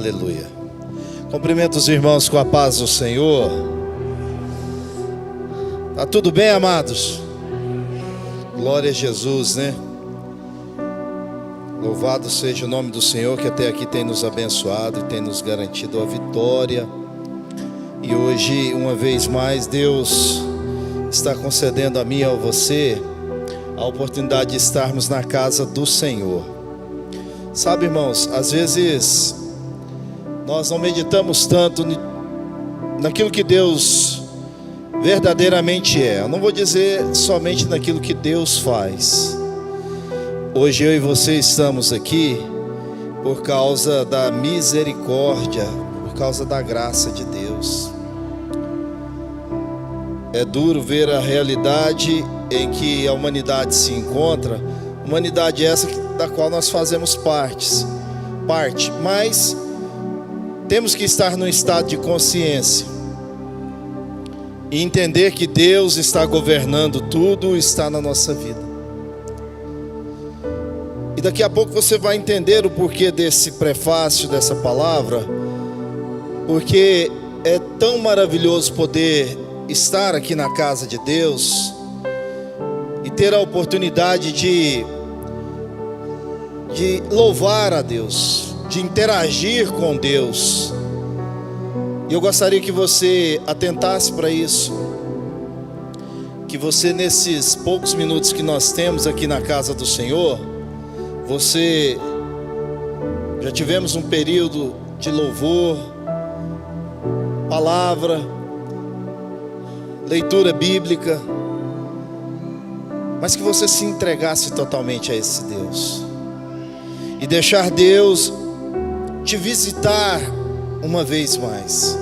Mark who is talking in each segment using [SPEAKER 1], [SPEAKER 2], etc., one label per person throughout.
[SPEAKER 1] Aleluia. Cumprimento os irmãos com a paz do Senhor. Tá tudo bem, amados? Glória a Jesus, né? Louvado seja o nome do Senhor, que até aqui tem nos abençoado e tem nos garantido a vitória. E hoje, uma vez mais, Deus está concedendo a mim e a você a oportunidade de estarmos na casa do Senhor. Sabe, irmãos, às vezes nós não meditamos tanto naquilo que Deus verdadeiramente é. Eu não vou dizer somente naquilo que Deus faz. Hoje eu e você estamos aqui por causa da misericórdia, por causa da graça de Deus. É duro ver a realidade em que a humanidade se encontra, humanidade essa da qual nós fazemos parte, mas temos que estar num estado de consciência e entender que Deus está governando tudo, está na nossa vida. E daqui a pouco você vai entender o porquê desse prefácio, dessa palavra, porque é tão maravilhoso poder estar aqui na casa de Deus e ter a oportunidade de louvar a Deus, de interagir com Deus. E eu gostaria que você atentasse para isso, que você, nesses poucos minutos que nós temos aqui na casa do Senhor, já tivemos um período de louvor, palavra, leitura bíblica, mas que você se entregasse totalmente a esse Deus e deixar Deus te visitar uma vez mais.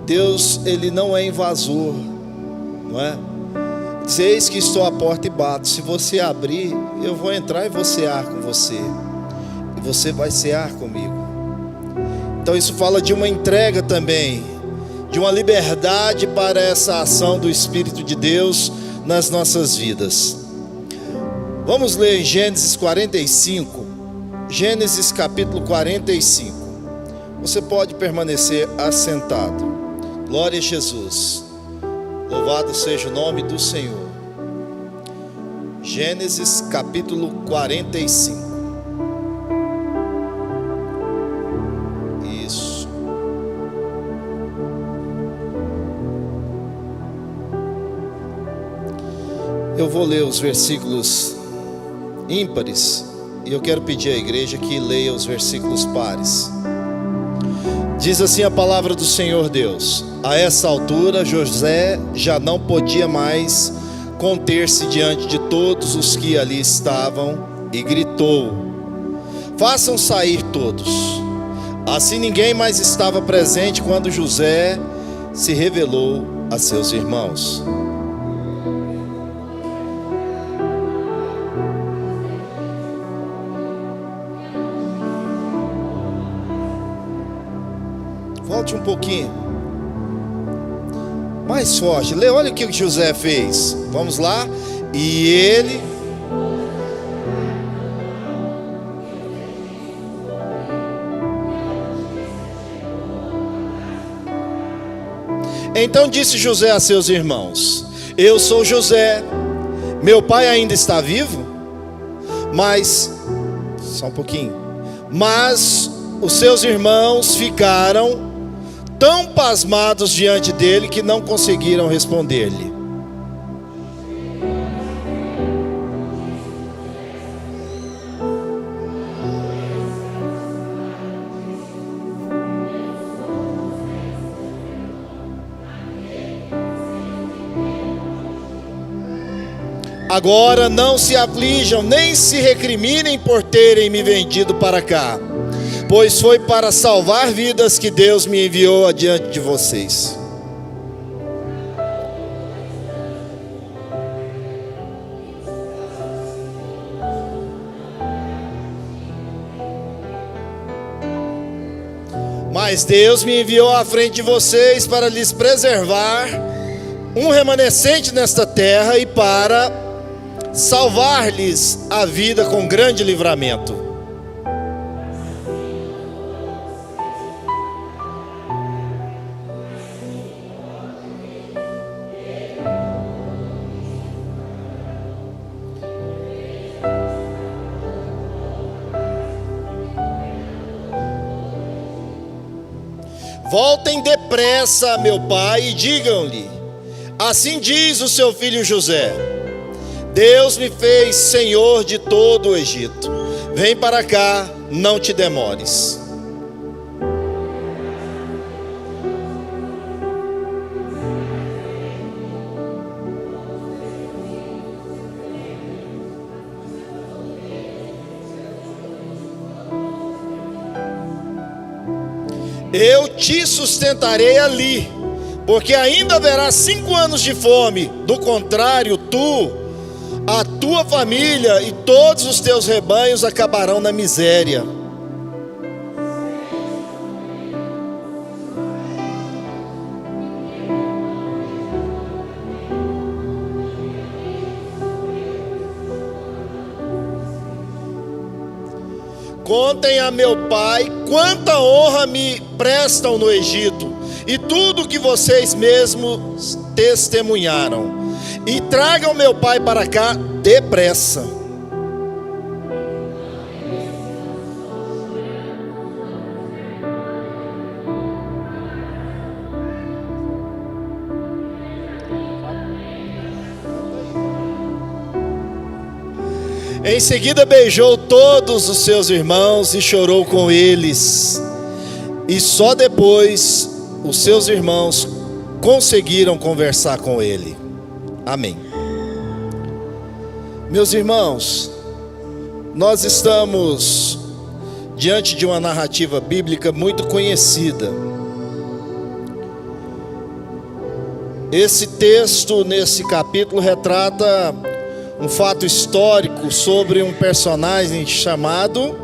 [SPEAKER 1] Deus, Ele não é invasor, não é? Diz: eis que estou à porta e bato. Se você abrir, eu vou entrar e vou cear com você, e você vai cear comigo. Então isso fala de uma entrega também, de uma liberdade para essa ação do Espírito de Deus nas nossas vidas. Vamos ler em Gênesis 45, Gênesis capítulo 45. Você pode permanecer assentado. Glória a Jesus. Louvado seja o nome do Senhor. Gênesis capítulo 45. Isso. Eu vou ler os versículos ímpares e eu quero pedir à igreja que leia os versículos pares. Diz assim a palavra do Senhor Deus: a essa altura José já não podia mais conter-se diante de todos os que ali estavam e gritou: façam sair todos. Assim ninguém mais estava presente quando José se revelou a seus irmãos. Volte um pouquinho mais forte. Lê, olha o que José fez. Vamos lá. E ele então disse José a seus irmãos: eu sou José, meu pai ainda está vivo? Mas só um pouquinho. Mas os seus irmãos ficaram tão pasmados diante dele que não conseguiram responder-lhe. Agora não se aflijam, nem se recriminem por terem me vendido para cá, pois foi para salvar vidas que Deus me enviou adiante de vocês. Mas Deus me enviou à frente de vocês para lhes preservar um remanescente nesta terra e para salvar-lhes a vida com grande livramento. voltem depressa a meu pai e digam-lhe: assim diz o seu filho José: Deus me fez senhor de todo o Egito. Vem para cá, não te demores. Eu te sustentarei ali, porque ainda haverá 5 anos de fome. Do contrário, tu, a tua família e todos os teus rebanhos acabarão na miséria. Contem a meu pai quanta honra me prestam no Egito, e tudo que vocês mesmos testemunharam. E tragam meu pai para cá depressa. Em seguida beijou todos os seus irmãos e chorou com eles. E só depois os seus irmãos conseguiram conversar com ele. Amém. Meus irmãos, nós estamos diante de uma narrativa bíblica muito conhecida. Esse texto, nesse capítulo, retrata um fato histórico sobre um personagem chamado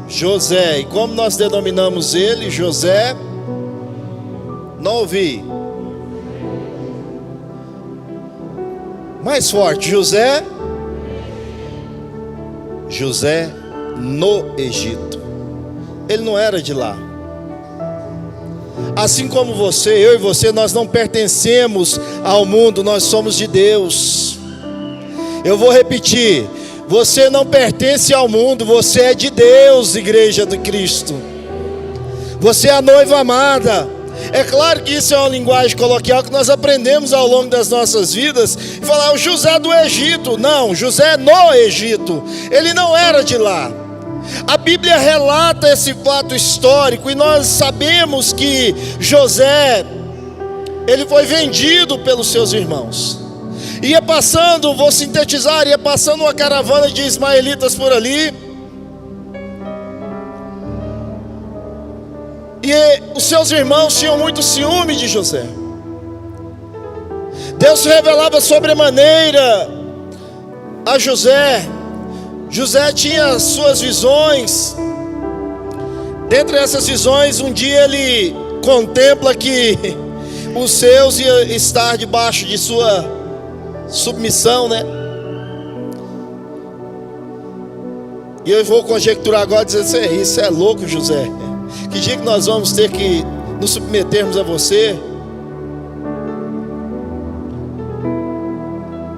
[SPEAKER 1] José. E como nós denominamos ele? José, não ouvi. Mais forte, José no Egito. Ele não era de lá. Assim como você, eu e você, nós não pertencemos ao mundo, nós somos de Deus. Eu vou repetir: você não pertence ao mundo, você é de Deus, igreja de Cristo. Você é a noiva amada. É claro que isso é uma linguagem coloquial que nós aprendemos ao longo das nossas vidas. E falar o José do Egito. Não, José no Egito. Ele não era de lá. A Bíblia relata esse fato histórico e nós sabemos que José, ele foi vendido pelos seus irmãos. Ia passando, vou sintetizar, ia passando uma caravana de ismaelitas por ali. E os seus irmãos tinham muito ciúme de José. Deus se revelava sobremaneira a José. José tinha suas visões. Dentre essas visões, um dia ele contempla que os seus iam estar debaixo de sua submissão, né? E eu vou conjecturar agora, dizer assim: isso é louco, José. Que dia que nós vamos ter que nos submetermos a você?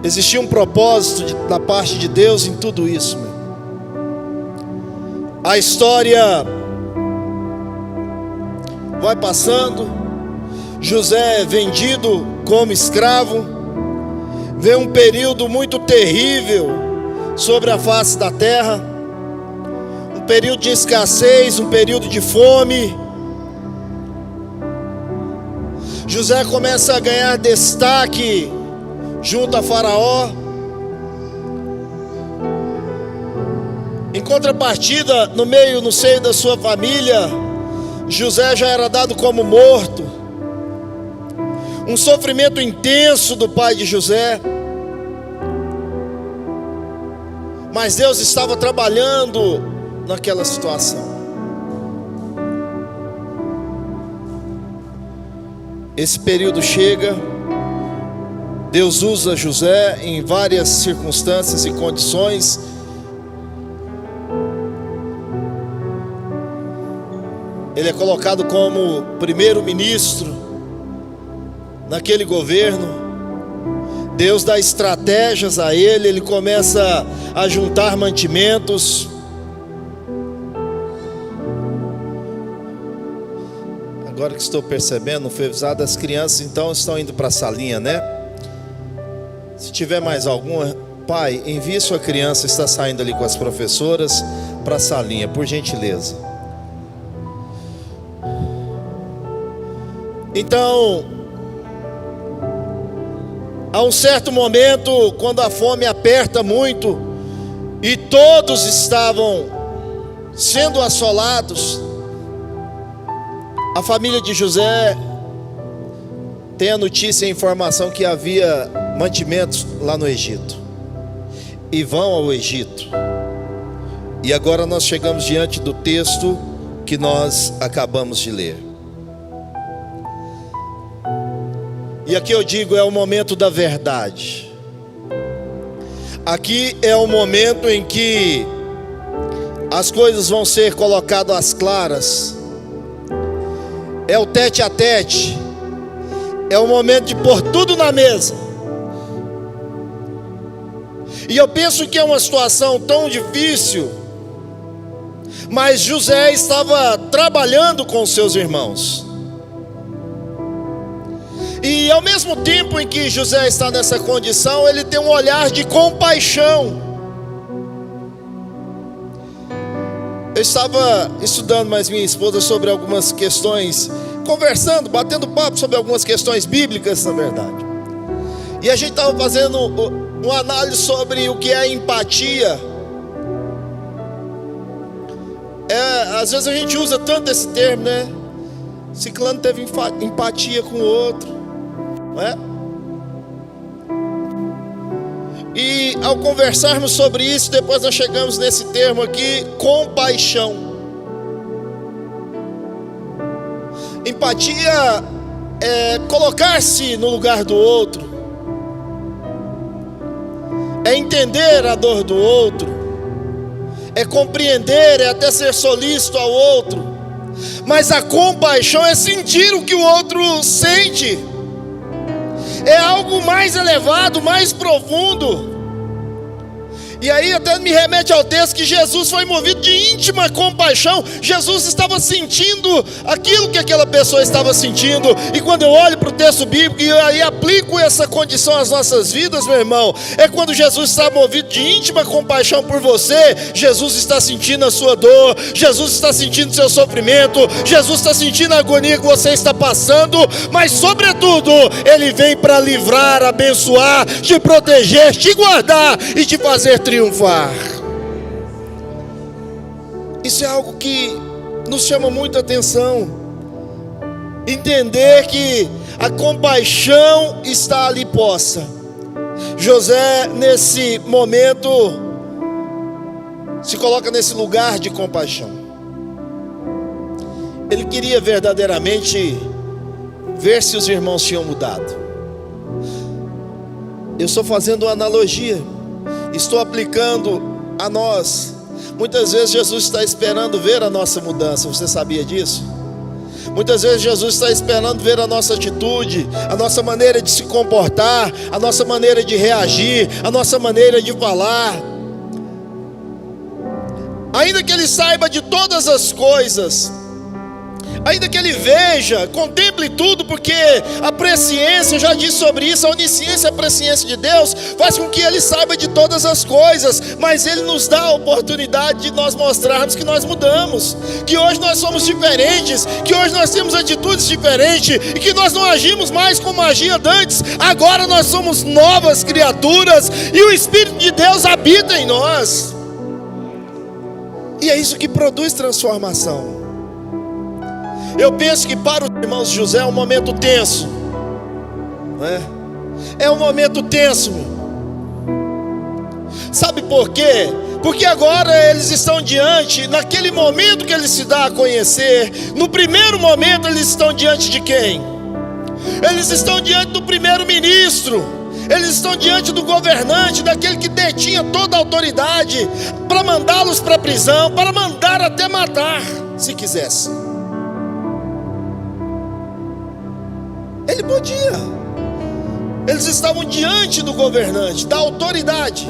[SPEAKER 1] Existia um propósito da parte de Deus em tudo isso, meu. A história vai passando. José é vendido como escravo. Vem um período muito terrível sobre a face da terra. Um período de escassez, um período de fome. José começa a ganhar destaque junto a Faraó. Em contrapartida, no seio da sua família, José já era dado como morto. Um sofrimento intenso do pai de José. Mas Deus estava trabalhando naquela situação. Esse período chega. Deus usa José em várias circunstâncias e condições. Ele é colocado como primeiro-ministro naquele governo. Deus dá estratégias a ele. Ele começa a juntar mantimentos. Agora que estou percebendo, não foi avisado, as crianças então estão indo para a salinha, né? Se tiver mais alguma, pai, envie sua criança, está saindo ali com as professoras, para a salinha, por gentileza. Então, há um certo momento, quando a fome aperta muito, e todos estavam sendo assolados, a família de José tem a notícia e a informação que havia mantimentos lá no Egito, e vão ao Egito. E agora nós chegamos diante do texto que nós acabamos de ler. E aqui eu digo, é o momento da verdade. Aqui é o momento em que as coisas vão ser colocadas às claras. É o tete a tete. É o momento de pôr tudo na mesa. E eu penso que é uma situação tão difícil, mas José estava trabalhando com seus irmãos. E ao mesmo tempo em que José está nessa condição, ele tem um olhar de compaixão. Eu estava estudando mais minha esposa sobre algumas questões, conversando, batendo papo sobre algumas questões bíblicas, na verdade. E a gente estava fazendo uma análise sobre o que é empatia. Às vezes a gente usa tanto esse termo, né? Ciclano teve empatia com o outro, não é? E ao conversarmos sobre isso, depois nós chegamos nesse termo aqui, compaixão. Empatia é colocar-se no lugar do outro, é entender a dor do outro, é compreender, é até ser solícito ao outro. Mas a compaixão é sentir o que o outro sente, é algo mais elevado, mais profundo. E aí até me remete ao texto que Jesus foi movido de íntima compaixão. Jesus estava sentindo aquilo que aquela pessoa estava sentindo. E quando eu olho para o texto bíblico e aí aplico essa condição às nossas vidas, meu irmão, é quando Jesus está movido de íntima compaixão por você. Jesus está sentindo a sua dor, Jesus está sentindo o seu sofrimento, Jesus está sentindo a agonia que você está passando. Mas sobretudo, Ele vem para livrar, abençoar, te proteger, te guardar e te fazer triunfar. Isso é algo que nos chama muita atenção. Entender que a compaixão está ali posta. José, nesse momento, se coloca nesse lugar de compaixão. Ele queria verdadeiramente ver se os irmãos tinham mudado. Eu estou fazendo uma analogia, estou aplicando a nós. Muitas vezes Jesus está esperando ver a nossa mudança. Você sabia disso? Muitas vezes Jesus está esperando ver a nossa atitude, a nossa maneira de se comportar, a nossa maneira de reagir, a nossa maneira de falar. Ainda que Ele saiba de todas as coisas, ainda que Ele veja, contemple tudo, porque a presciência, eu já disse sobre isso, a onisciência, a presciência de Deus faz com que Ele saiba de todas as coisas, mas Ele nos dá a oportunidade de nós mostrarmos que nós mudamos, que hoje nós somos diferentes, que hoje nós temos atitudes diferentes, e que nós não agimos mais como agia antes. Agora nós somos novas criaturas, e o Espírito de Deus habita em nós, e é isso que produz transformação. Eu penso que para os irmãos de José é um momento tenso, não é? É um momento tenso. Sabe por quê? Porque agora eles estão diante, naquele momento que ele se dá a conhecer, no primeiro momento eles estão diante de quem? Eles estão diante do primeiro-ministro, eles estão diante do governante, daquele que detinha toda a autoridade, para mandá-los para a prisão, para mandar até matar, se quisesse. Ele podia. Eles estavam diante do governante, da autoridade.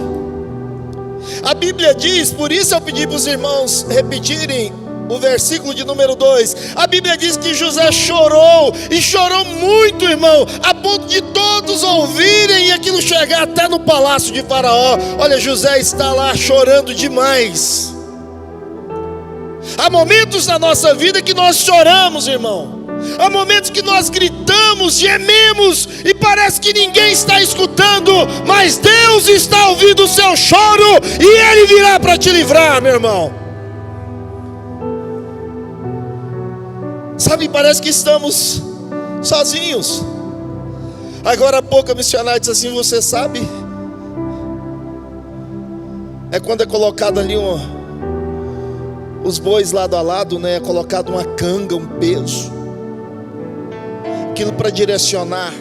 [SPEAKER 1] A Bíblia diz, por isso eu pedi para os irmãos repetirem o versículo de número 2, a Bíblia diz que José chorou, e chorou muito, irmão, a ponto de todos ouvirem e aquilo chegar até no palácio de Faraó. Olha, José está lá chorando demais. Há momentos na nossa vida que nós choramos, irmão. Há momentos que nós gritamos, gememos, e parece que ninguém está escutando, mas Deus está ouvindo o seu choro, e Ele virá para te livrar, meu irmão. Sabe, parece que estamos sozinhos. Agora há pouco a missionária disse assim: você sabe, é quando é colocado ali os bois lado a lado, né? É colocado uma canga, um peso, aquilo para direcionar,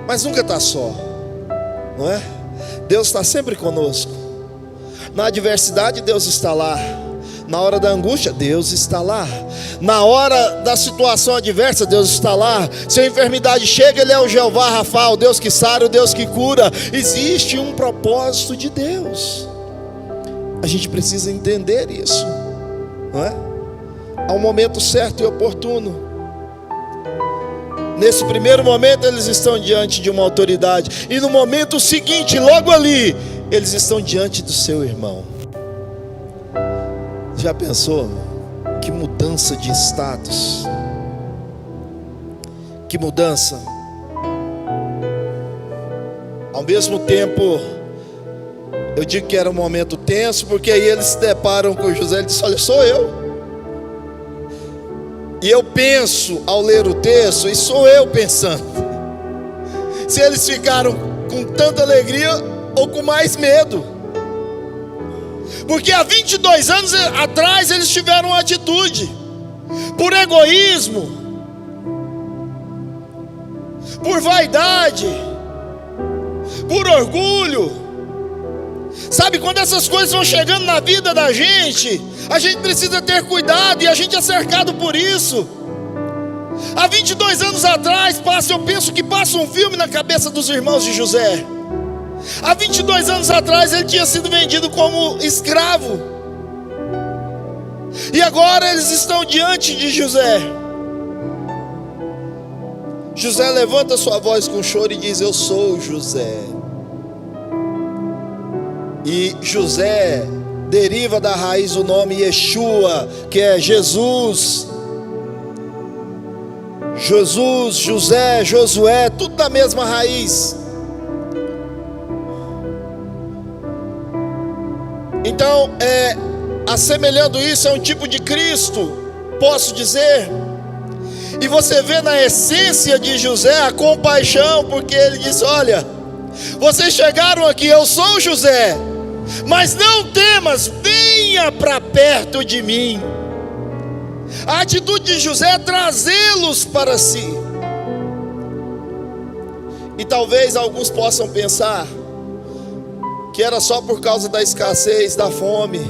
[SPEAKER 1] mas nunca está só, não é? Deus está sempre conosco. Na adversidade Deus está lá, na hora da angústia Deus está lá, na hora da situação adversa Deus está lá. Se a enfermidade chega, Ele é o Jeová Rafa, o Deus que sara, o Deus que cura. Existe um propósito de Deus. A gente precisa entender isso, não é? Há um momento certo e oportuno. Nesse primeiro momento eles estão diante de uma autoridade, e no momento seguinte, logo ali, eles estão diante do seu irmão. Já pensou? Que mudança de status, que mudança. Ao mesmo tempo, eu digo que era um momento tenso, porque aí eles se deparam com José. Ele diz: olha, sou eu. E eu penso ao ler o texto, e sou eu pensando, se eles ficaram com tanta alegria ou com mais medo. Porque há 22 anos atrás eles tiveram uma atitude, por egoísmo, por vaidade, por orgulho. Sabe, quando essas coisas vão chegando na vida da gente, a gente precisa ter cuidado, e a gente é cercado por isso. Há 22 anos atrás, eu penso que passa um filme na cabeça dos irmãos de José. Há 22 anos atrás ele tinha sido vendido como escravo, e agora eles estão diante de José. José levanta sua voz com choro e diz: eu sou José. E José deriva da raiz o nome Yeshua, que é Jesus. Jesus, José, Josué, tudo da mesma raiz. Então, assemelhando isso, é um tipo de Cristo, posso dizer. E você vê na essência de José a compaixão, porque ele diz: olha, vocês chegaram aqui, eu sou José, mas não temas, venha para perto de mim. A atitude de José é trazê-los para si. E talvez alguns possam pensar que era só por causa da escassez, da fome.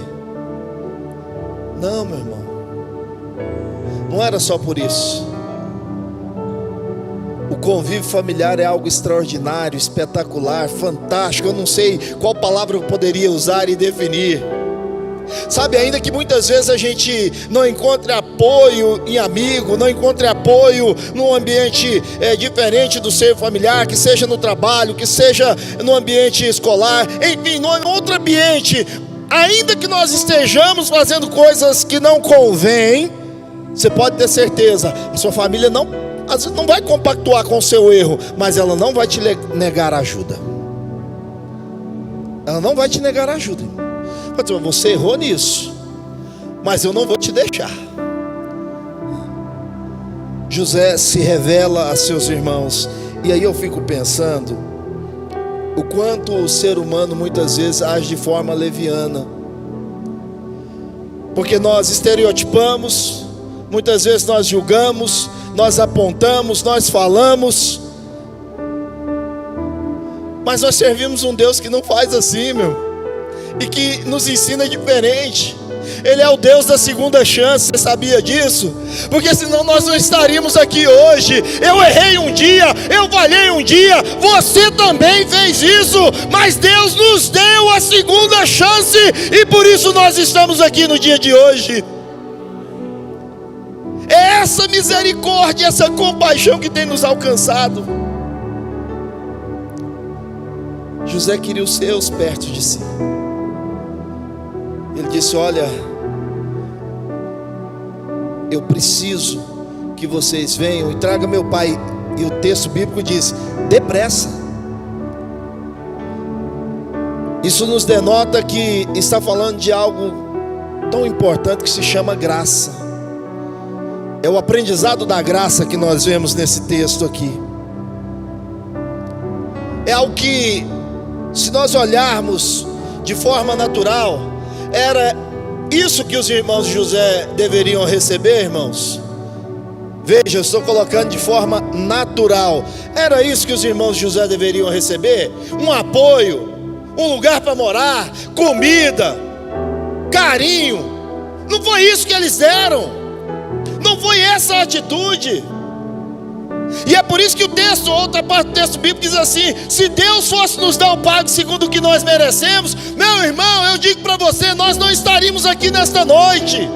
[SPEAKER 1] Não, meu irmão, não era só por isso. O convívio familiar é algo extraordinário, espetacular, fantástico. Eu não sei qual palavra eu poderia usar e definir. Sabe, ainda que muitas vezes a gente não encontre apoio em amigo, não encontre apoio num ambiente diferente do seio familiar, que seja no trabalho, que seja no ambiente escolar, enfim, em outro ambiente, ainda que nós estejamos fazendo coisas que não convêm, você pode ter certeza, a sua família às vezes não vai compactuar com o seu erro, mas ela não vai te negar ajuda. Ela não vai te negar ajuda. Você errou nisso, mas eu não vou te deixar. José se revela a seus irmãos. E aí eu fico pensando o quanto o ser humano muitas vezes age de forma leviana, porque nós estereotipamos, muitas vezes nós julgamos, nós apontamos, nós falamos, mas nós servimos um Deus que não faz assim, meu, e que nos ensina diferente. Ele é o Deus da segunda chance, você sabia disso? Porque senão nós não estaríamos aqui hoje. Eu errei um dia, eu falhei um dia, você também fez isso, mas Deus nos deu a segunda chance, e por isso nós estamos aqui no dia de hoje. essa misericórdia, essa compaixão que tem nos alcançado. José queria os seus perto de si. Ele disse: olha, eu preciso que vocês venham e tragam meu pai. E o texto bíblico diz: depressa. Isso nos denota que está falando de algo tão importante que se chama graça. É o aprendizado da graça que nós vemos nesse texto aqui. É algo que, se nós olharmos de forma natural, era isso que os irmãos de José deveriam receber, irmãos. Veja, eu estou colocando de forma natural. Era isso que os irmãos de José deveriam receber: um apoio, um lugar para morar, comida, carinho. Não foi isso que eles deram. Não foi essa a atitude. E é por isso que o texto, outra parte do texto bíblico diz assim: se Deus fosse nos dar o pago segundo o que nós merecemos, meu irmão, eu digo para você, nós não estaríamos aqui nesta noite.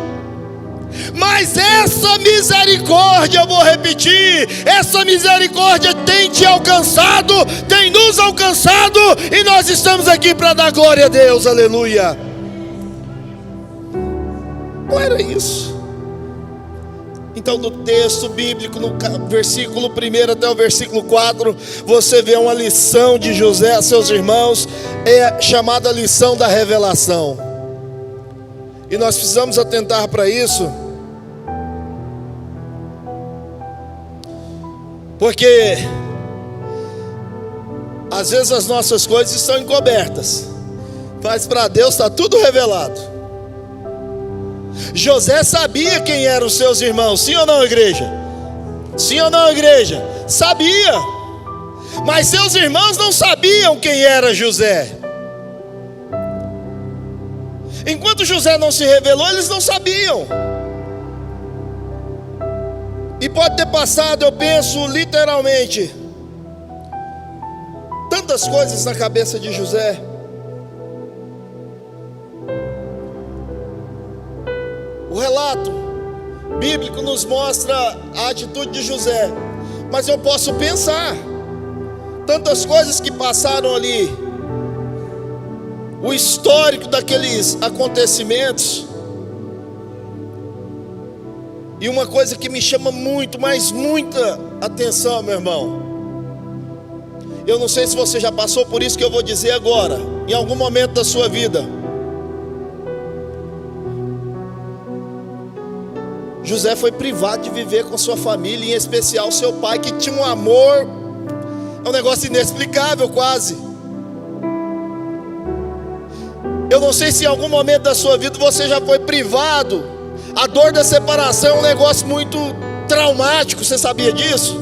[SPEAKER 1] Mas essa misericórdia, eu vou repetir, essa misericórdia tem te alcançado, tem nos alcançado, e nós estamos aqui para dar glória a Deus, aleluia. Não era isso. Então, no texto bíblico, no versículo 1 até o versículo 4, você vê uma lição de José a seus irmãos, é chamada lição da revelação. E nós precisamos atentar para isso, porque às vezes as nossas coisas estão encobertas, mas para Deus está tudo revelado. José sabia quem eram os seus irmãos, sim ou não, igreja? Sim ou não, igreja? Sabia. Mas seus irmãos não sabiam quem era José. Enquanto José não se revelou, eles não sabiam. E pode ter passado, eu penso, literalmente, tantas coisas na cabeça de José. O relato bíblico nos mostra a atitude de José, mas eu posso pensar tantas coisas que passaram ali, o histórico daqueles acontecimentos. E uma coisa que me chama muito, mas muita atenção, meu irmão, eu não sei se você já passou por isso que eu vou dizer agora, em algum momento da sua vida. José foi privado de viver com sua família, em especial seu pai, que tinha um amor, é um negócio inexplicável quase. Eu não sei se em algum momento da sua vida você já foi privado. A dor da separação é um negócio muito traumático, você sabia disso?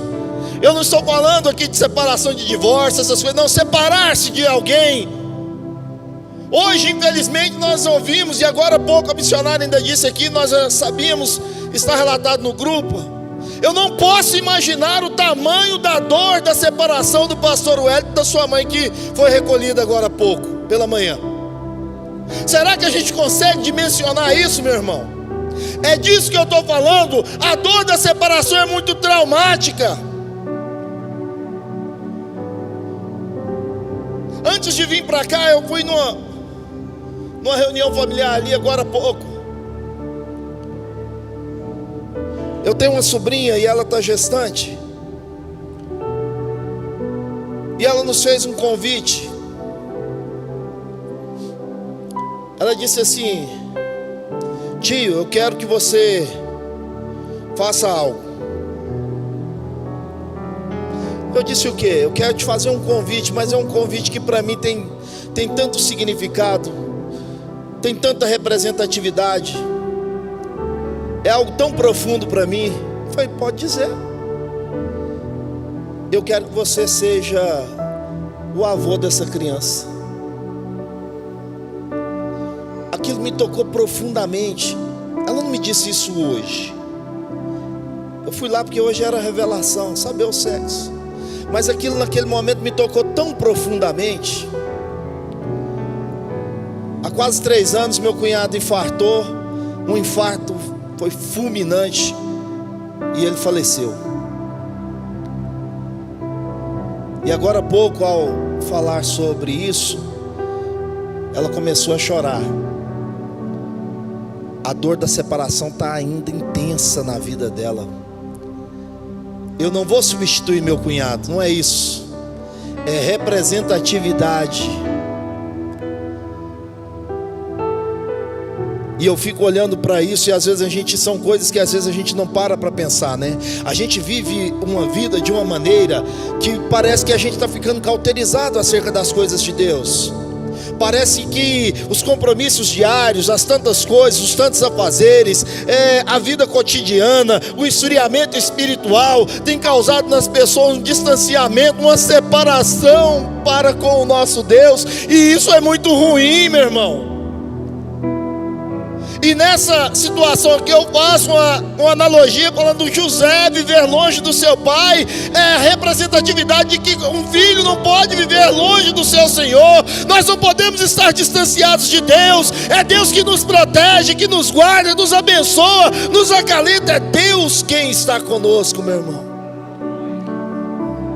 [SPEAKER 1] Eu não estou falando aqui de separação, de divórcio, essas coisas, não, separar-se de alguém. Hoje, infelizmente, nós ouvimos, e agora há pouco a missionária ainda disse aqui, nós já sabíamos, está relatado no grupo. Eu não posso imaginar o tamanho da dor da separação do pastor Wellington da sua mãe, que foi recolhida agora há pouco, pela manhã. Será que a gente consegue dimensionar isso, meu irmão? É disso que eu estou falando. A dor da separação é muito traumática. Antes de vir para cá, eu fui numa reunião familiar ali agora há pouco. Eu tenho uma sobrinha e ela está gestante. E ela nos fez um convite. Ela disse assim: tio, eu quero que você faça algo. Eu disse: o quê? Eu quero te fazer um convite, mas é um convite que para mim tem tanto significado, tem tanta representatividade, é algo tão profundo para mim. Eu falei: pode dizer. Eu quero que você seja o avô dessa criança. Aquilo me tocou profundamente. Ela não me disse isso hoje. Eu fui lá porque hoje era revelação, saber o sexo. Mas aquilo naquele momento me tocou tão profundamente. Há quase 3 anos meu cunhado infartou. Um infarto foi fulminante. e ele faleceu. E agora há pouco, ao falar sobre isso, ela começou a chorar. A dor da separação está ainda intensa na vida dela. Eu não vou substituir meu cunhado, não é isso. É representatividade. E eu fico olhando para isso, e às vezes são coisas que às vezes a gente não para pensar, né? A gente vive uma vida de uma maneira que parece que a gente está ficando cauterizado acerca das coisas de Deus. Parece que os compromissos diários, as tantas coisas, os tantos afazeres, a vida cotidiana, o esfriamento espiritual tem causado nas pessoas um distanciamento, uma separação para com o nosso Deus. E isso é muito ruim, meu irmão. E nessa situação aqui eu faço uma analogia falando do José viver longe do seu pai. É a representatividade de que um filho não pode viver longe do seu Senhor. Nós não podemos estar distanciados de Deus. É Deus que nos protege, que nos guarda, nos abençoa, nos acalenta. É Deus quem está conosco, meu irmão.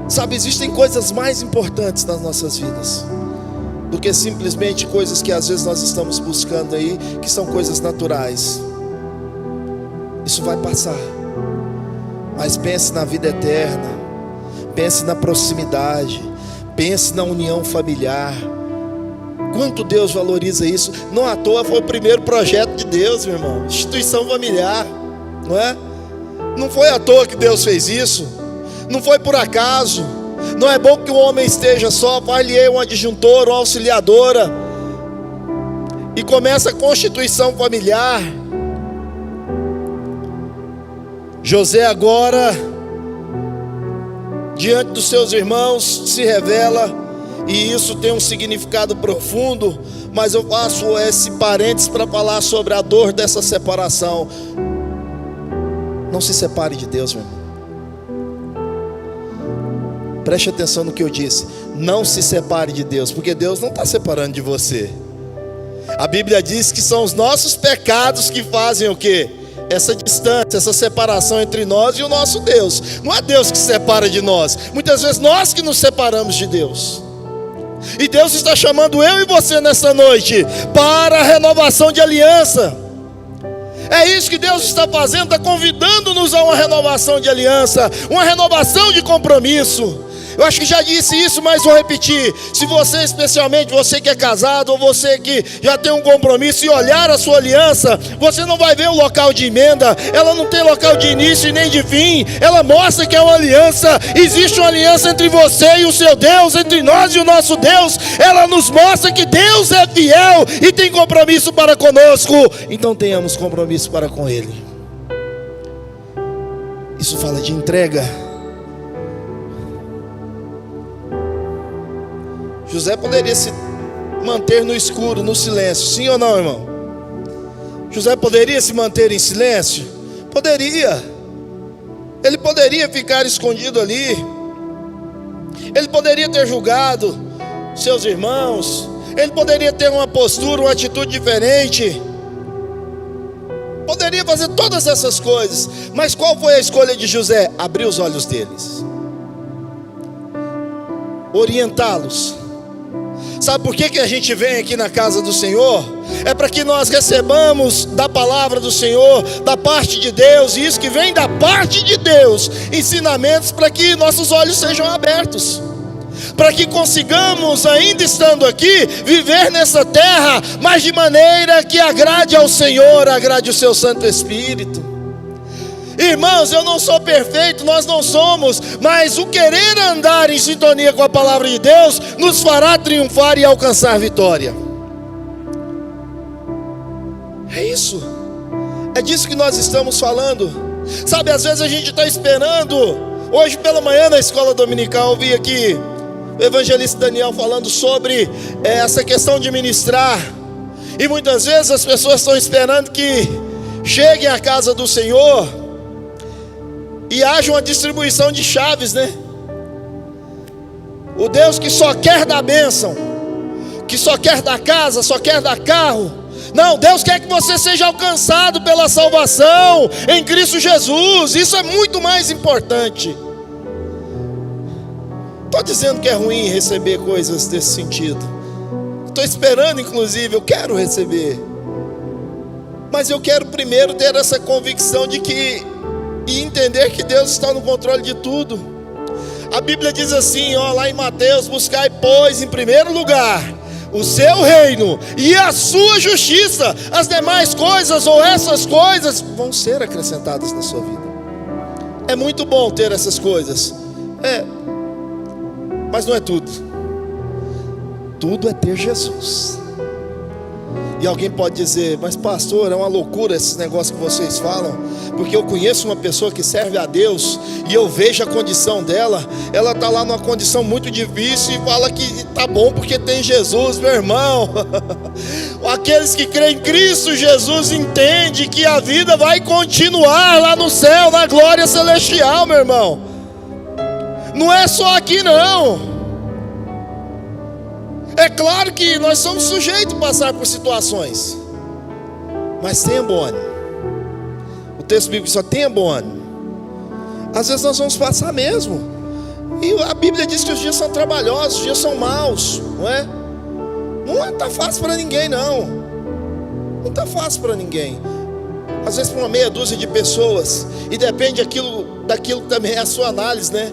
[SPEAKER 1] Sabe, existem coisas mais importantes nas nossas vidas do que simplesmente coisas que às vezes nós estamos buscando aí, que são coisas naturais. Isso vai passar. Mas pense na vida eterna. Pense na proximidade. Pense na união familiar. Quanto Deus valoriza isso. Não à toa foi o primeiro projeto de Deus, meu irmão. Instituição familiar, não é? Não foi à toa que Deus fez isso. Não foi por acaso. Não é bom que o homem esteja só, far-lhe-ei um adjuntor, uma auxiliadora. E começa a constituição familiar. José agora, diante dos seus irmãos, se revela. E isso tem um significado profundo. Mas eu faço esse parênteses para falar sobre a dor dessa separação. Não se separe de Deus, meu irmão. Preste atenção no que eu disse. Não se separe de Deus, porque Deus não está separando de você. A Bíblia diz que são os nossos pecados que fazem o quê? Essa distância, essa separação entre nós e o nosso Deus. Não é Deus que se separa de nós. Muitas vezes nós que nos separamos de Deus. E Deus está chamando eu e você nessa noite para a renovação de aliança. É isso que Deus está fazendo, está convidando-nos a uma renovação de aliança, uma renovação de compromisso. Eu acho que já disse isso, mas vou repetir. Se você, especialmente você que é casado, ou você que já tem um compromisso, e olhar a sua aliança, você não vai ver o local de emenda. Ela não tem local de início e nem de fim. Ela mostra que é uma aliança. Existe uma aliança entre você e o seu Deus, entre nós e o nosso Deus. Ela nos mostra que Deus é fiel e tem compromisso para conosco. Então tenhamos compromisso para com Ele. Isso fala de entrega. José poderia se manter no escuro, no silêncio, sim ou não, irmão? José poderia se manter em silêncio? Poderia. Ele poderia ficar escondido ali. Ele poderia ter julgado seus irmãos. Ele poderia ter uma postura, uma atitude diferente. Poderia fazer todas essas coisas. Mas qual foi a escolha de José? Abrir os olhos deles, orientá-los. Sabe por que a gente vem aqui na casa do Senhor? É para que nós recebamos da palavra do Senhor, da parte de Deus, e isso que vem da parte de Deus, ensinamentos para que nossos olhos sejam abertos, para que consigamos, ainda estando aqui, viver nessa terra, mas de maneira que agrade ao Senhor, agrade o seu Santo Espírito. Irmãos, eu não sou perfeito, nós não somos, mas o querer andar em sintonia com a palavra de Deus nos fará triunfar e alcançar vitória. É isso, é disso que nós estamos falando. Sabe, às vezes a gente está esperando. Hoje pela manhã na escola dominical eu vi aqui o evangelista Daniel falando sobre essa questão de ministrar. E muitas vezes as pessoas estão esperando que cheguem à casa do Senhor e haja uma distribuição de chaves, né? O Deus que só quer dar bênção, que só quer dar casa, só quer dar carro, Não, Deus quer que você seja alcançado pela salvação em Cristo Jesus. Isso é muito mais importante. Estou dizendo que é ruim receber coisas desse sentido. Estou esperando, inclusive, eu quero receber. Mas eu quero primeiro ter essa convicção de que, e entender que Deus está no controle de tudo. A Bíblia diz assim, lá em Mateus: buscai, pois, em primeiro lugar o seu reino e a sua justiça, as demais coisas ou essas coisas vão ser acrescentadas na sua vida. É muito bom ter essas coisas, mas não é tudo. Tudo é ter Jesus. E alguém pode dizer: mas pastor, é uma loucura esses negócios que vocês falam, porque eu conheço uma pessoa que serve a Deus e eu vejo a condição dela. Ela está lá numa condição muito difícil e fala que está bom porque tem Jesus. Meu irmão, aqueles que creem em Cristo Jesus entendem que a vida vai continuar lá no céu, na glória celestial, meu irmão. Não é só aqui não. É claro que nós somos sujeitos a passar por situações, mas tenha bom ânimo. O texto bíblico só tenha bom ânimo. Às vezes nós vamos passar mesmo. E a Bíblia diz que os dias são trabalhosos, os dias são maus, não é? Não está fácil para ninguém, não. Não está fácil para ninguém. Às vezes para uma meia dúzia de pessoas. E depende daquilo que também é a sua análise, né?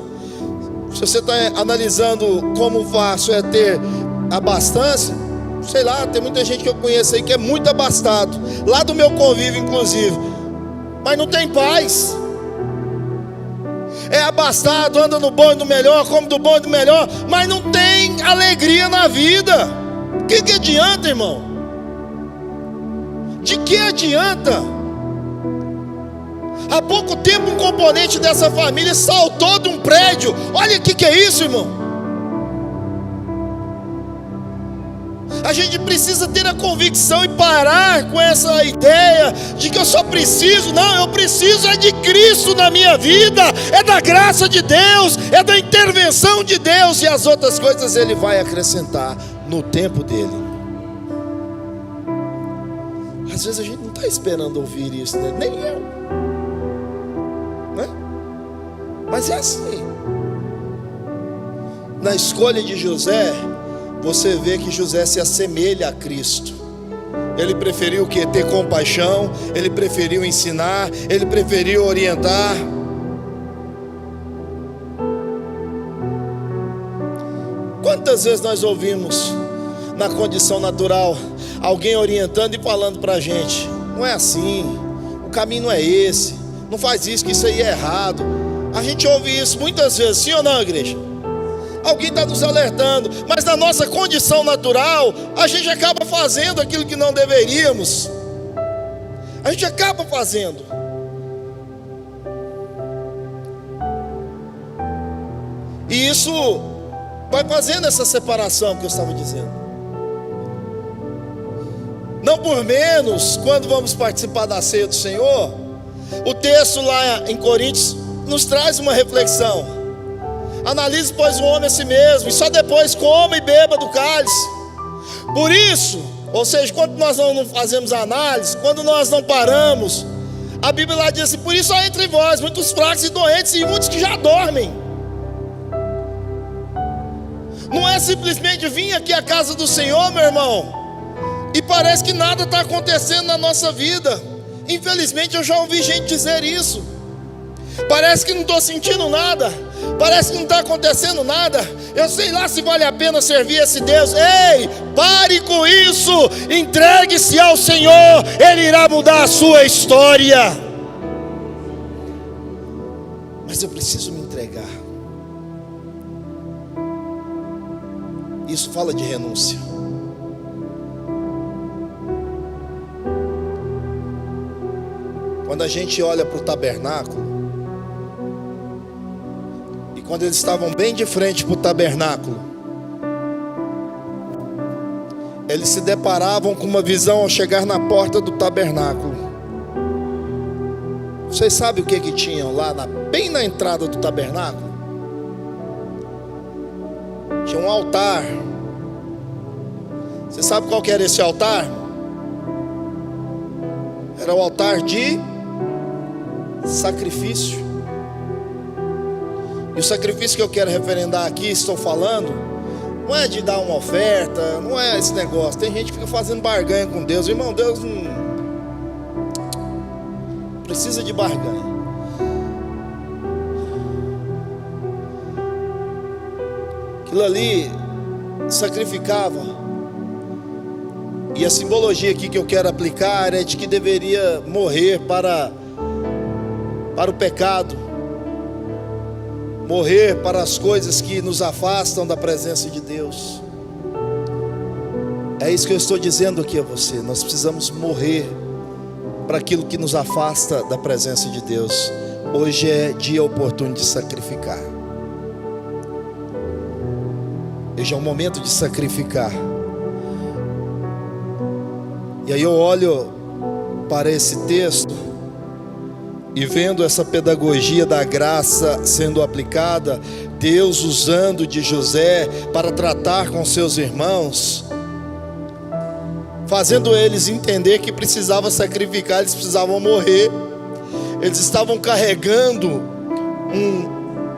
[SPEAKER 1] Se você está analisando como fácil é ter abastança, sei lá, tem muita gente que eu conheço aí que é muito abastado, lá do meu convívio inclusive, mas não tem paz. É abastado, anda no bom e no melhor, come do bom e do melhor, mas não tem alegria na vida. O que adianta, irmão? De que adianta? Há pouco tempo um componente dessa família saltou de um prédio. Olha o que é isso, irmão. A gente precisa ter a convicção e parar com essa ideia de que eu só preciso. Não, eu preciso é de Cristo na minha vida, é da graça de Deus, é da intervenção de Deus, e as outras coisas Ele vai acrescentar no tempo dEle. Às vezes a gente não está esperando ouvir isso, né? Nem eu, né? Mas é assim. Na escolha de José, você vê que José se assemelha a Cristo. Ele preferiu o quê? Ter compaixão. Ele preferiu ensinar. Ele preferiu orientar. Quantas vezes nós ouvimos na condição natural alguém orientando e falando para a gente: não é assim, o caminho não é esse, não faz isso, que isso aí é errado. A gente ouve isso muitas vezes, sim ou não, igreja? Alguém está nos alertando, mas na nossa condição natural, a gente acaba fazendo aquilo que não deveríamos. A gente acaba fazendo. E isso vai fazendo essa separação que eu estava dizendo. Não por menos, quando vamos participar da ceia do Senhor, o texto lá em Coríntios nos traz uma reflexão. Analise, pois, o homem a si mesmo, e só depois coma e beba do cálice. Por isso, ou seja, quando nós não fazemos análise, quando nós não paramos, a Bíblia lá diz assim: por isso há entre vós muitos fracos e doentes, e muitos que já dormem. Não é simplesmente vir aqui à casa do Senhor, meu irmão, e parece que nada está acontecendo na nossa vida. Infelizmente eu já ouvi gente dizer isso. Parece que não estou sentindo nada, parece que não está acontecendo nada. Eu sei lá se vale a pena servir esse Deus. Ei, pare com isso, entregue-se ao Senhor, Ele irá mudar a sua história. Mas eu preciso me entregar. Isso fala de renúncia. Quando a gente olha para o tabernáculo, e quando eles estavam bem de frente para o tabernáculo, eles se deparavam com uma visão ao chegar na porta do tabernáculo. Vocês sabem o que tinham lá, bem na entrada do tabernáculo? Tinha um altar. Você sabe qual que era esse altar? Era o altar de sacrifício. E o sacrifício que eu quero referendar aqui, estou falando, não é de dar uma oferta, não é esse negócio. Tem gente que fica fazendo barganha com Deus. Irmão, Deus não precisa de barganha. Aquilo ali sacrificava. E a simbologia aqui que eu quero aplicar é de que deveria morrer para o pecado, morrer para as coisas que nos afastam da presença de Deus. É isso que eu estou dizendo aqui a você. Nós precisamos morrer para aquilo que nos afasta da presença de Deus. Hoje é dia oportuno de sacrificar. Hoje é um momento de sacrificar. E aí eu olho para esse texto e vendo essa pedagogia da graça sendo aplicada, Deus usando de José para tratar com seus irmãos, fazendo eles entender que precisava sacrificar, eles precisavam morrer. Eles estavam carregando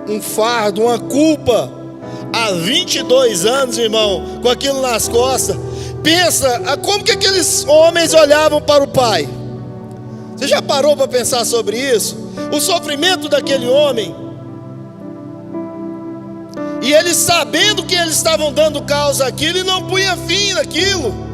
[SPEAKER 1] um fardo, uma culpa, há 22 anos, irmão, com aquilo nas costas. Pensa, como que aqueles homens olhavam para o pai? Você já parou para pensar sobre isso? O sofrimento daquele homem. E eles sabendo que eles estavam dando causa àquilo e não punha fim naquilo.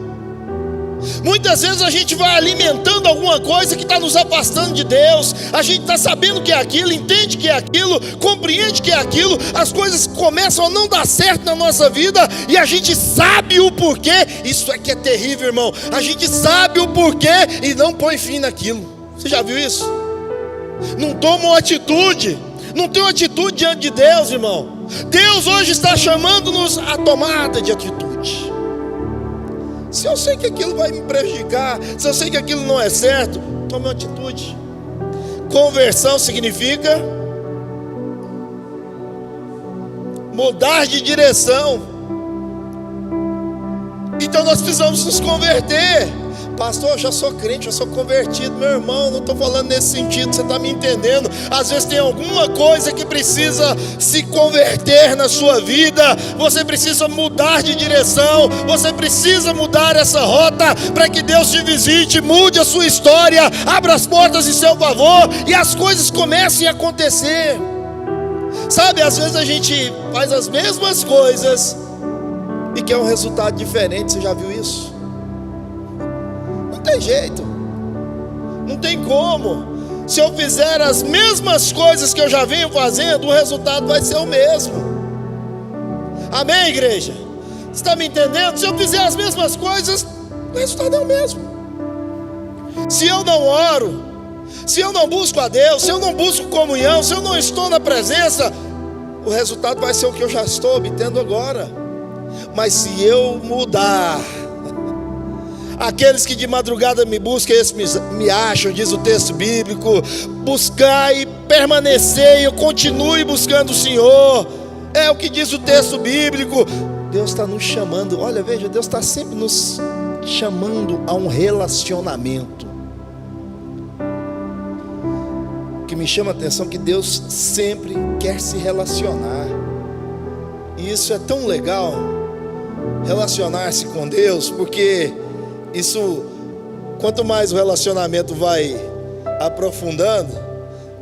[SPEAKER 1] Muitas vezes a gente vai alimentando alguma coisa que está nos afastando de Deus. A gente está sabendo que é aquilo, entende que é aquilo, compreende que é aquilo. As coisas começam a não dar certo na nossa vida e a gente sabe o porquê. Isso é que é terrível, irmão. A gente sabe o porquê e não põe fim naquilo. Você já viu isso? Não toma uma atitude, não tem uma atitude diante de Deus, irmão. Deus hoje está chamando-nos a tomada de atitude. Se eu sei que aquilo vai me prejudicar, se eu sei que aquilo não é certo, tome uma atitude. Conversão significa mudar de direção. Então nós precisamos nos converter. Pastor, eu já sou crente, já sou convertido. Meu irmão, não estou falando nesse sentido, você está me entendendo? Às vezes tem alguma coisa que precisa se converter na sua vida. Você precisa mudar de direção. Você precisa mudar essa rota para que Deus te visite, mude a sua história, abra as portas em seu favor e as coisas comecem a acontecer. Sabe, às vezes a gente faz as mesmas coisas e quer um resultado diferente. Você já viu isso? Não tem jeito, não tem como. Se eu fizer as mesmas coisas que eu já venho fazendo, o resultado vai ser o mesmo. Amém, igreja? Você está me entendendo? Se eu fizer as mesmas coisas, o resultado é o mesmo. Se eu não oro, se eu não busco a Deus, se eu não busco comunhão, se eu não estou na presença, o resultado vai ser o que eu já estou obtendo agora. Mas se eu mudar, aqueles que de madrugada me buscam, esses me acham, diz o texto bíblico. Buscar e permanecer, e eu continue buscando o Senhor. É o que diz o texto bíblico. Deus está nos chamando. Olha, veja, Deus está sempre nos chamando a um relacionamento. O que me chama a atenção é que Deus sempre quer se relacionar. E isso é tão legal, relacionar-se com Deus, porque isso, quanto mais o relacionamento vai aprofundando,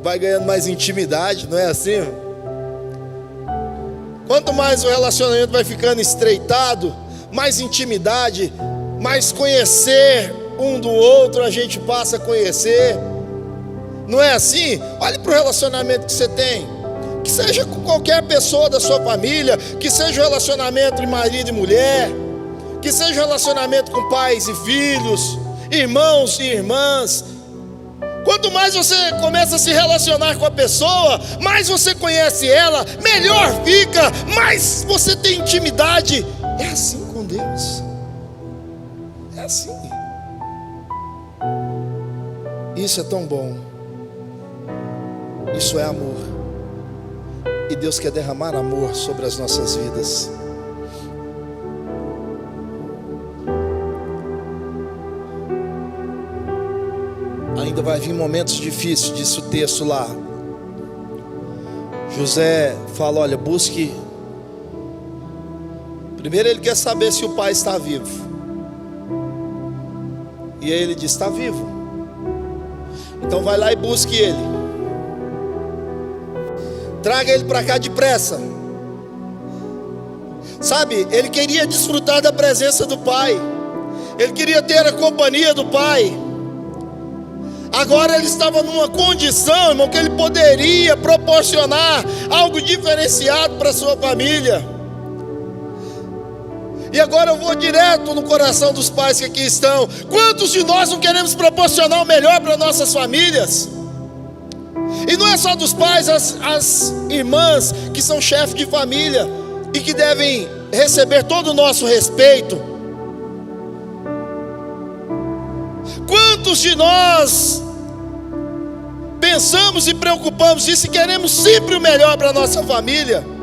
[SPEAKER 1] vai ganhando mais intimidade, não é assim? Quanto mais o relacionamento vai ficando estreitado, mais intimidade, mais conhecer um do outro a gente passa a conhecer. Não é assim? Olhe para o relacionamento que você tem, que seja com qualquer pessoa da sua família, que seja o relacionamento de marido e mulher, que seja o relacionamento com pais e filhos, irmãos e irmãs. Quanto mais você começa a se relacionar com a pessoa, mais você conhece ela, melhor fica, mais você tem intimidade. É assim com Deus. É assim. Isso é tão bom. Isso é amor. E Deus quer derramar amor sobre as nossas vidas. ainda vai vir momentos difíceis, disse o texto lá. José fala, olha, busque. Primeiro ele quer saber se o pai está vivo. E aí ele diz, está vivo. Então vai lá e busque ele. Traga ele para cá depressa. Sabe, ele queria desfrutar da presença do pai. Ele queria ter a companhia do pai. Agora ele estava numa condição, irmão, que ele poderia proporcionar algo diferenciado para sua família. E agora eu vou direto no coração dos pais que aqui estão. Quantos de nós não queremos proporcionar o melhor para nossas famílias? E não é só dos pais, as irmãs que são chefes de família e que devem receber todo o nosso respeito. Quantos de nós pensamos e preocupamos disso e queremos sempre o melhor para a nossa família?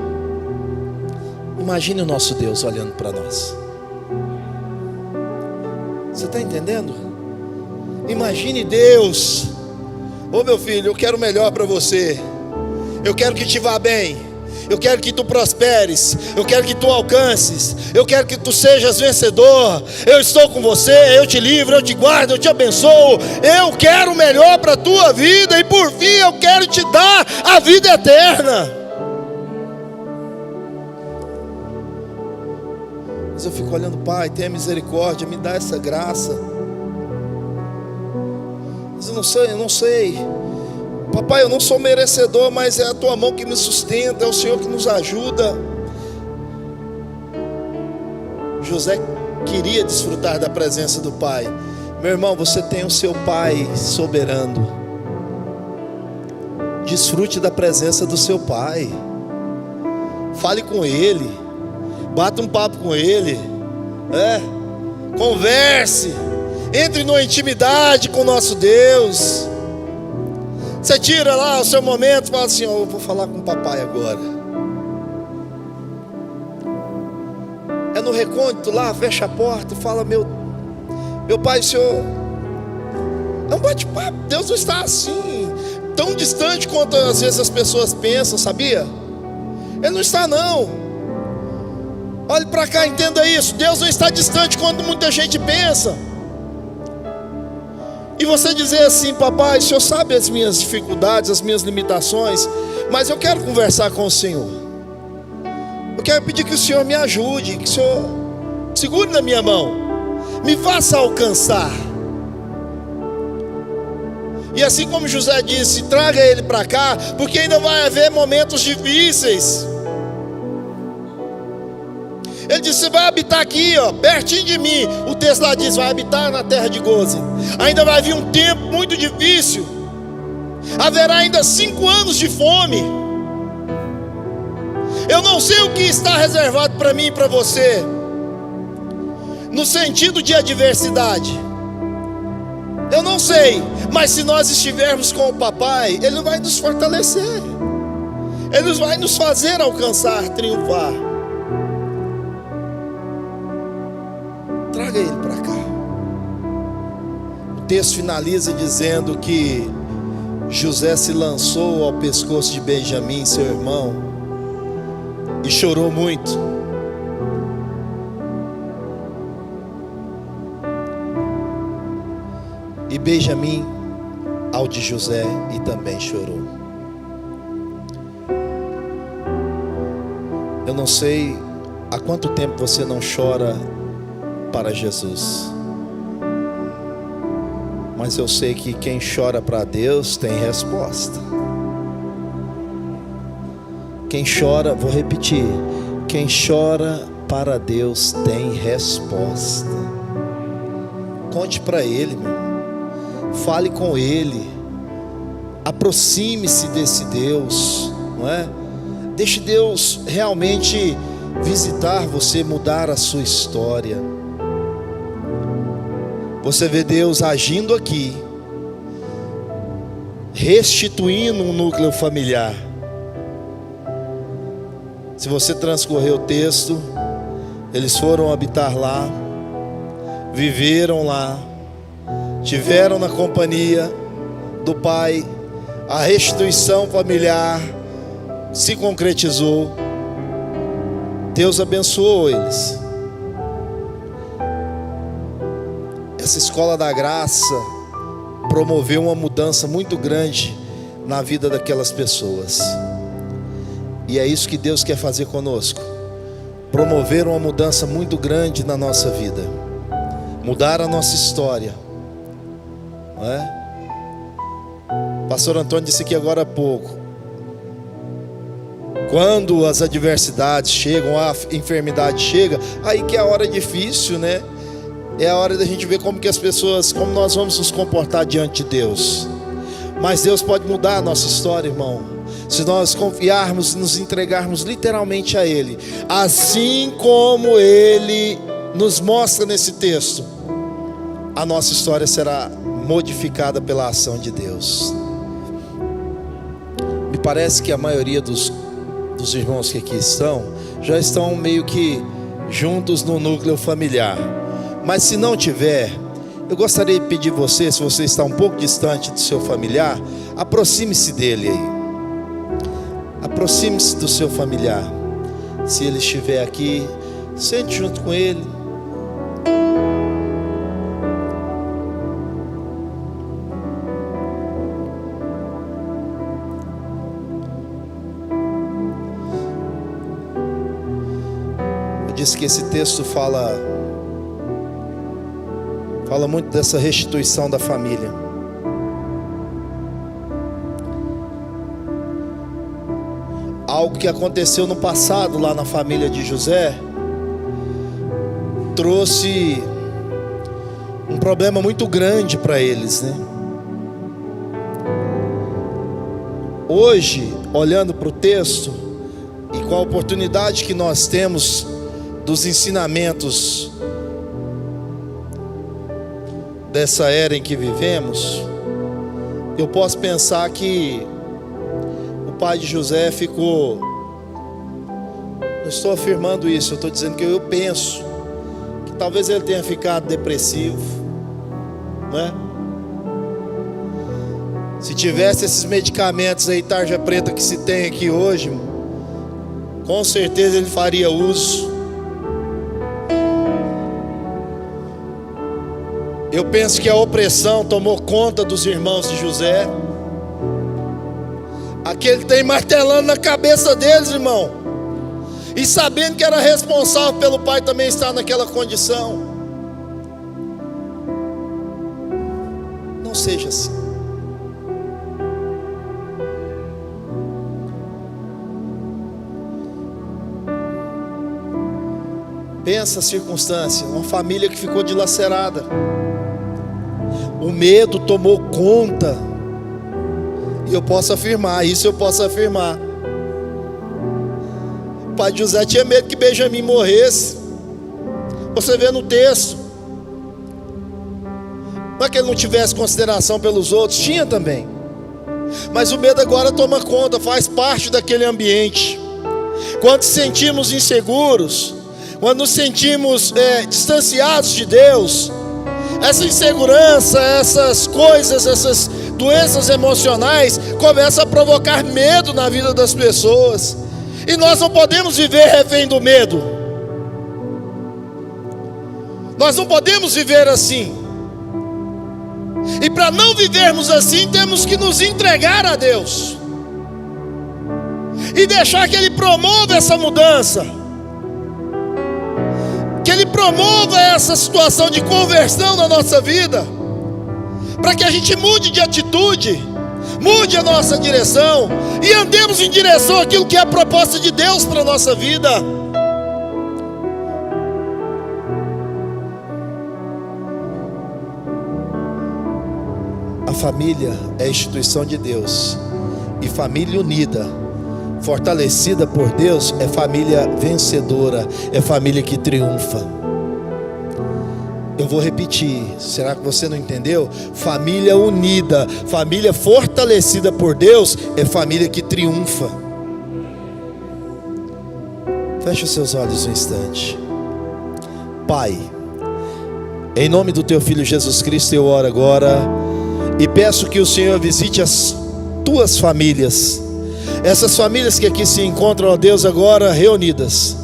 [SPEAKER 1] Imagine o nosso Deus olhando para nós. Você está entendendo? Imagine Deus. Ô meu filho, eu quero o melhor para você. Eu quero que te vá bem. Eu quero que tu prosperes. Eu quero que tu alcances. Eu quero que tu sejas vencedor. Eu estou com você, eu te livro, eu te guardo, eu te abençoo. Eu quero o melhor para a tua vida. E por fim eu quero te dar a vida eterna. Eu fico olhando, pai, tenha misericórdia, me dá essa graça. Mas eu não sei. Papai, eu não sou merecedor, mas é a tua mão que me sustenta, é o Senhor que nos ajuda. José queria desfrutar da presença do pai. Meu irmão, você tem o seu pai soberano. Desfrute da presença do seu pai. Fale com ele. Bata um papo com ele, converse, entre numa intimidade com o nosso Deus. Você tira lá o seu momento e fala assim, eu vou falar com o papai agora. É no recôndito lá, fecha a porta e fala, meu pai, o Senhor, é um bate-papo. Deus não está assim, tão distante quanto às vezes as pessoas pensam, sabia? Ele não está não. Olhe para cá, entenda isso. Deus não está distante quando muita gente pensa. E você dizer assim, papai, o Senhor sabe as minhas dificuldades, as minhas limitações, mas eu quero conversar com o Senhor. Eu quero pedir que o Senhor me ajude, que o Senhor segure na minha mão, me faça alcançar. E assim como José disse, traga ele para cá, porque ainda vai haver momentos difíceis. Ele disse, você vai habitar aqui, pertinho de mim. O texto lá diz, vai habitar na terra de Gósen. Ainda vai vir um tempo muito difícil. Haverá ainda 5 anos de fome. Eu não sei o que está reservado para mim e para você, no sentido de adversidade. Eu não sei, mas se nós estivermos com o papai, ele vai nos fortalecer. Ele vai nos fazer alcançar, triunfar. Traga ele para cá. O texto finaliza dizendo que José se lançou ao pescoço de Benjamim, seu irmão, e chorou muito. E Benjamim ao de José e também chorou. Eu não sei há quanto tempo você não chora para Jesus, mas eu sei que quem chora para Deus tem resposta. Quem chora, vou repetir, quem chora para Deus tem resposta. Conte para Ele, meu irmão. Fale com Ele, aproxime-se desse Deus, não é? Deixe Deus realmente visitar você, mudar a sua história. Você vê Deus agindo aqui, restituindo um núcleo familiar. Se você transcorrer o texto, eles foram habitar lá, viveram lá, tiveram na companhia do pai, a restituição familiar se concretizou. Deus abençoou eles. Essa escola da graça promoveu uma mudança muito grande na vida daquelas pessoas. E é isso que Deus quer fazer conosco. Promover uma mudança muito grande na nossa vida. Mudar a nossa história. Não é? O pastor Antônio disse aqui agora há pouco. Quando as adversidades chegam, a enfermidade chega, aí que é a hora difícil, né? É a hora da gente ver como que as pessoas, como nós vamos nos comportar diante de Deus. Mas Deus pode mudar a nossa história, irmão, se nós confiarmos e nos entregarmos literalmente a Ele. Assim como Ele nos mostra nesse texto, a nossa história será modificada pela ação de Deus. Me parece que a maioria dos irmãos que aqui estão, já estão meio que juntos no núcleo familiar. Mas se não tiver, eu gostaria de pedir você, se você está um pouco distante do seu familiar, aproxime-se dele aí. Aproxime-se do seu familiar. Se ele estiver aqui, sente junto com ele. Eu disse que esse texto fala muito dessa restituição da família. Algo que aconteceu no passado lá na família de José trouxe um problema muito grande para eles, né? Hoje, olhando para o texto e com a oportunidade que nós temos dos ensinamentos dessa era em que vivemos, eu posso pensar que o pai de José ficou, não estou afirmando isso, eu estou dizendo que eu penso que talvez ele tenha ficado depressivo, né? Se tivesse esses medicamentos aí, tarja preta, que se tem aqui hoje, com certeza ele faria uso. Eu penso que a opressão tomou conta dos irmãos de José. Aquele tem martelando na cabeça deles, irmão. E sabendo que era responsável pelo pai também estar naquela condição. Não seja assim. Pensa a circunstância, uma família que ficou dilacerada. O medo tomou conta. E eu posso afirmar, isso eu posso afirmar. O pai de José tinha medo que Benjamim morresse. Você vê no texto. Não é que ele não tivesse consideração pelos outros, tinha também. Mas o medo agora toma conta, faz parte daquele ambiente. Quando nos sentimos inseguros, quando nos sentimos distanciados de Deus, essa insegurança, essas coisas, essas doenças emocionais começam a provocar medo na vida das pessoas. E nós não podemos viver refém do medo. Nós não podemos viver assim. E para não vivermos assim, temos que nos entregar a Deus e deixar que Ele promova essa mudança, que Ele promova essa situação de conversão na nossa vida, para que a gente mude de atitude, mude a nossa direção e andemos em direção àquilo que é a proposta de Deus para a nossa vida. A família é a instituição de Deus, e família unida, fortalecida por Deus, é família vencedora, é família que triunfa. Eu vou repetir, será que você não entendeu? Família unida, família fortalecida por Deus, é família que triunfa. Feche os seus olhos um instante. Pai, em nome do Teu Filho Jesus Cristo, eu oro agora E peço que o Senhor visite as tuas famílias, essas famílias que aqui se encontram, ó Deus, agora reunidas.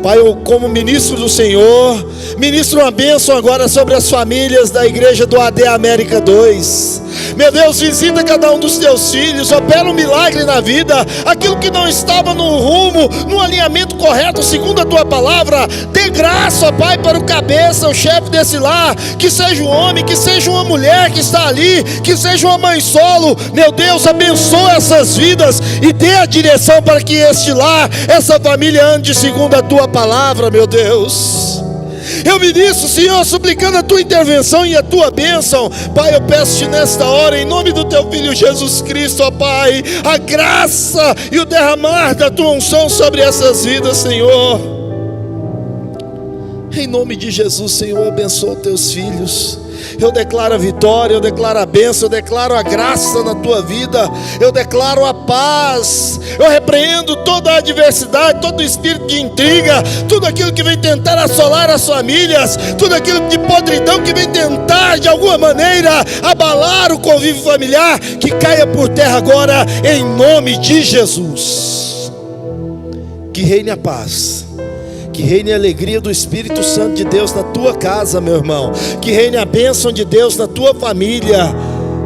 [SPEAKER 1] Pai, eu como ministro do Senhor, ministro uma bênção agora sobre as famílias da igreja do AD América 2. Meu Deus, visita cada um dos teus filhos, opera um milagre na vida, aquilo que não estava no rumo, no alinhamento correto, segundo a tua palavra. Dê graça, ó Pai, para o cabeça, o chefe desse lar, que seja um homem, que seja uma mulher que está ali, que seja uma mãe solo. Meu Deus, abençoa essas vidas e dê a direção para que este lar, essa família ande segundo a tua palavra, meu Deus. Eu ministro, Senhor, suplicando a tua intervenção e a tua bênção. Pai, eu peço-te nesta hora, em nome do teu Filho Jesus Cristo, ó Pai, a graça e o derramar da tua unção sobre essas vidas, Senhor. Em nome de Jesus, Senhor, abençoa os teus filhos. Eu declaro a vitória, eu declaro a bênção, eu declaro a graça na tua vida, eu declaro a paz. Eu repreendo toda a adversidade, todo o espírito de intriga, tudo aquilo que vem tentar assolar as famílias, tudo aquilo de podridão que vem tentar de alguma maneira abalar o convívio familiar, que caia por terra agora em nome de Jesus. Que reine a paz, que reine a alegria do Espírito Santo de Deus na tua casa, meu irmão. Que reine a bênção de Deus na tua família.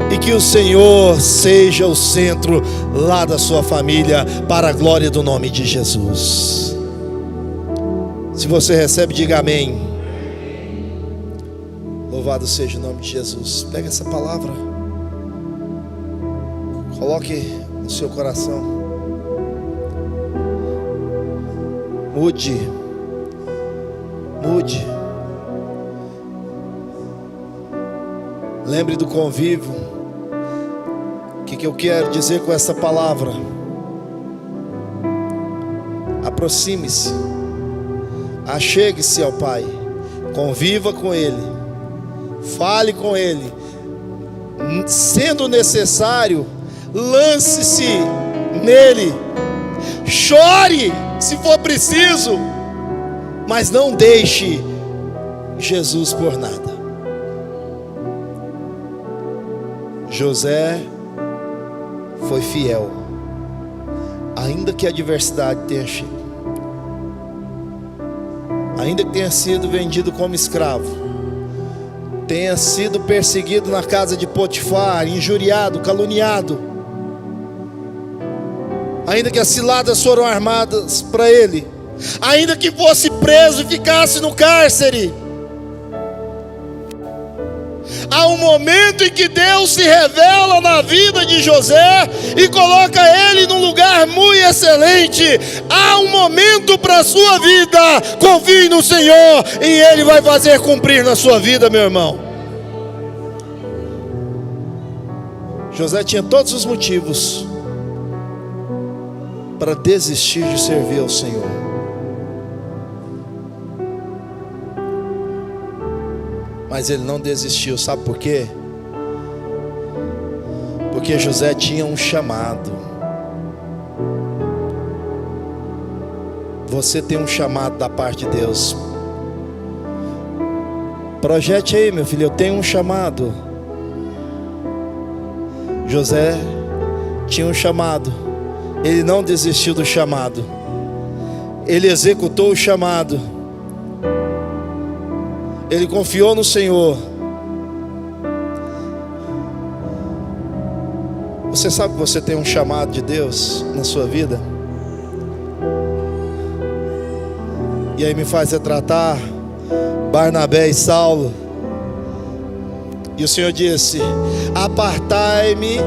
[SPEAKER 1] E que o Senhor seja o centro lá da sua família, para a glória do nome de Jesus. Se você recebe, diga amém. Louvado seja o nome de Jesus. Pega essa palavra, coloque no seu coração. Mude. Lembre do convívio. O que eu quero dizer com essa palavra? Aproxime-se, achegue-se ao Pai, conviva com Ele, fale com Ele, sendo necessário, lance-se nele, chore se for preciso, mas não deixe Jesus por nada. José foi fiel, ainda que a adversidade tenha chegado, ainda que tenha sido vendido como escravo, tenha sido perseguido na casa de Potifar, injuriado, caluniado, ainda que as ciladas foram armadas para ele, ainda que fosse preso e ficasse no cárcere, há um momento em que Deus se revela na vida de José e coloca ele num lugar muito excelente. Há um momento para a sua vida. Confie no Senhor e Ele vai fazer cumprir na sua vida, meu irmão. José tinha todos os motivos para desistir de servir ao Senhor. Mas ele não desistiu, sabe por quê? Porque José tinha um chamado. Você tem um chamado da parte de Deus. Projete aí, meu filho, eu tenho um chamado. José tinha um chamado. Ele não desistiu do chamado. Ele executou o chamado. Ele confiou no Senhor. Você sabe que você tem um chamado de Deus na sua vida? E aí me faz retratar Barnabé e Saulo. E o Senhor disse: apartai-me,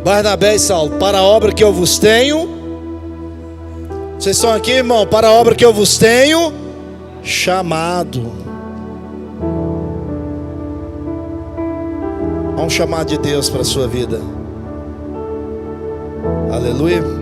[SPEAKER 1] Barnabé e Saulo, para a obra que eu vos tenho. Vocês estão aqui, irmão? Para a obra que eu vos tenho chamado. Há um chamado de Deus para a sua vida. Aleluia.